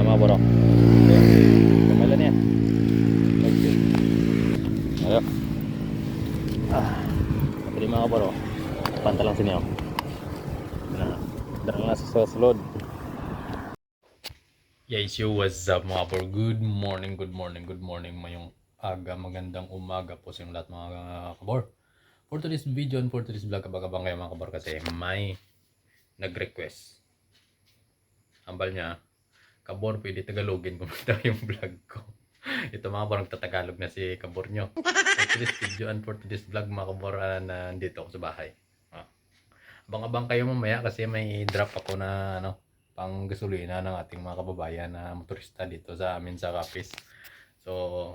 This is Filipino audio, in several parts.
mga bro. Okay. Kamala niya. Okay. Ayo. Pwede mga bro. Panta lang sini oh. Darang na sa sulod. Yes, yo, what's up mga bro? Good morning, good morning, good morning. Mayong aga, magandang umaga po sa lahat mga kabor. For today's video and for today's vlog, kabang kayo mga kabor kasi may nag-request. Ambal niya, kabor, pwede Tagalogin kung ito yung vlog ko. Ito mga kabor, nagtatagalog na si kabor nyo. For today's video and for today's vlog mga kabor, na nandito ako sa bahay. Abang-abang kayo mamaya kasi may drop ako na pang gasolina ng ating mga kababayan na motorista dito sa amin sa Capiz. So,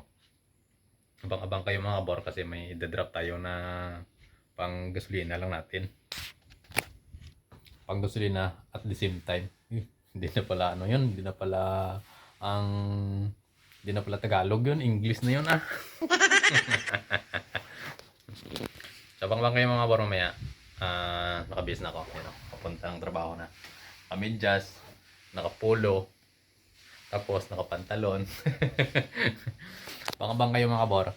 abang-abang kayo mga kabor kasi may drop tayo na pang gasolina lang natin. Pang gasolina at the same time. Hindi na pala yun, hindi na pala Tagalog yun, English na yun So, abang-abang kayo mga kabor mamaya. Nakabis na ako, papunta ng trabaho na. Medyas, nakapolo, tapos nakapantalon. Bang kayo mga kabor,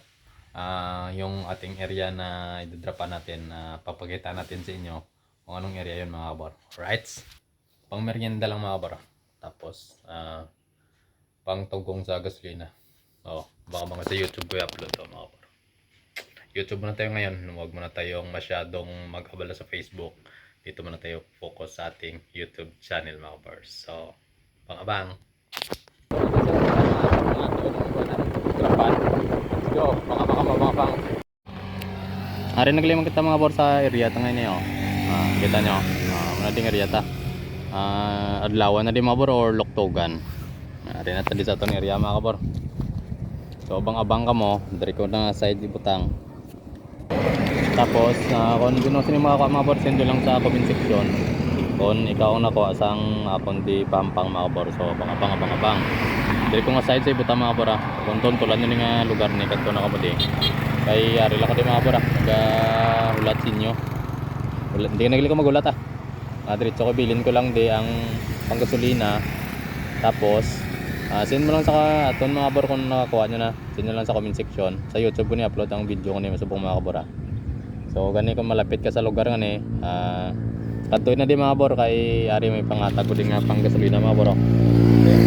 yung ating area na idadrapan natin, papakita natin sa inyo kung anong area yun mga kabor. Right? Pang merienda lang mga kabor. Tapos pang tugong sa gasolina. Baka sa YouTube ko i-upload to mga kabor. YouTube muna tayo ngayon. Huwag muna tayong masyadong mag-abala sa Facebook. Dito muna tayo focus sa ating YouTube channel mga kabors. So, pang-abang. Let's go. Pang-abang. Hari naglimang kita mga kabors sa area ta ngayon oh. Kita nyo. Muna ding area ta. Adlawan na di mga kabor or Loktogan. Hari na tadi sa itong area mga kabor. So, abang-abang ka mo. Dari ko na side ibutang. Tapos kung gusto ni mga kabor sendo lang sa comment section kung ikaw ang nakuha sang apon di pampang mga kabor. So abang diri ko nga side sa ibuta mga kabor kung tuntulan nyo nga lugar ni kadto na kabudi kay ari lang ko di mga kabor hulat sinyo hindi ka nagili ko magulat diretso ko bilin ko lang di ang panggasolina. Tapos send mo lang sa aton mga kabor kung nakakuha nyo na, send nyo lang sa comment section. Sa YouTube ko ni-upload ang video ko ni masubong mga kabor So gani kung malapit ka sa lugar ngani, kadtoy na di mga kabor kay ari may pangatag ko din nga pang gasolina mga kabor. Okay.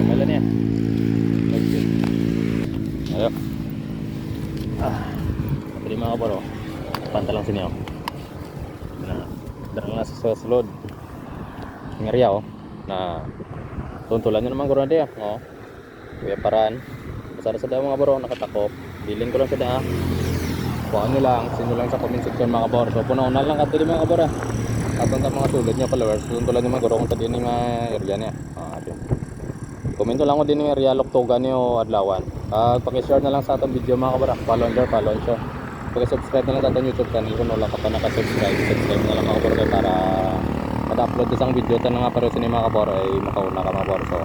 Kamala niya. Okay. Ayo. Pwede mga kabor panta lang sini darang na sa sulod. Ng area na tuntulan nyo naman guro na di kuya paraan pasara sa daw mga kabor nakatakop. Bilin ko lang sa daa. Kuhaan nyo lang, send nyo lang sa comment section mga kabor. So puno na lang katili mga kabor Kapag mga sulod nyo followers, tuntulan nyo mga kabor kung sa din yung area niya. Komento lang ko din yung area Loktogan nyo adlawan. Pakishare na lang sa atong video mga kabor. Follow and share. Pakisubscribe na lang sa atong YouTube channel kung wala ka pa nakasubscribe. Subscribe na lang mga kabor para mata-upload isang video ta na nga pero sa mga kabor ay makauna ka mga kabor. So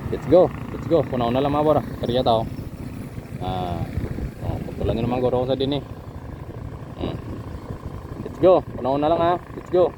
let's go, puno na lang mga kabor. Area tao. Tuntulan nyo naman guro ko sa din Let's go, puno na lang let's go.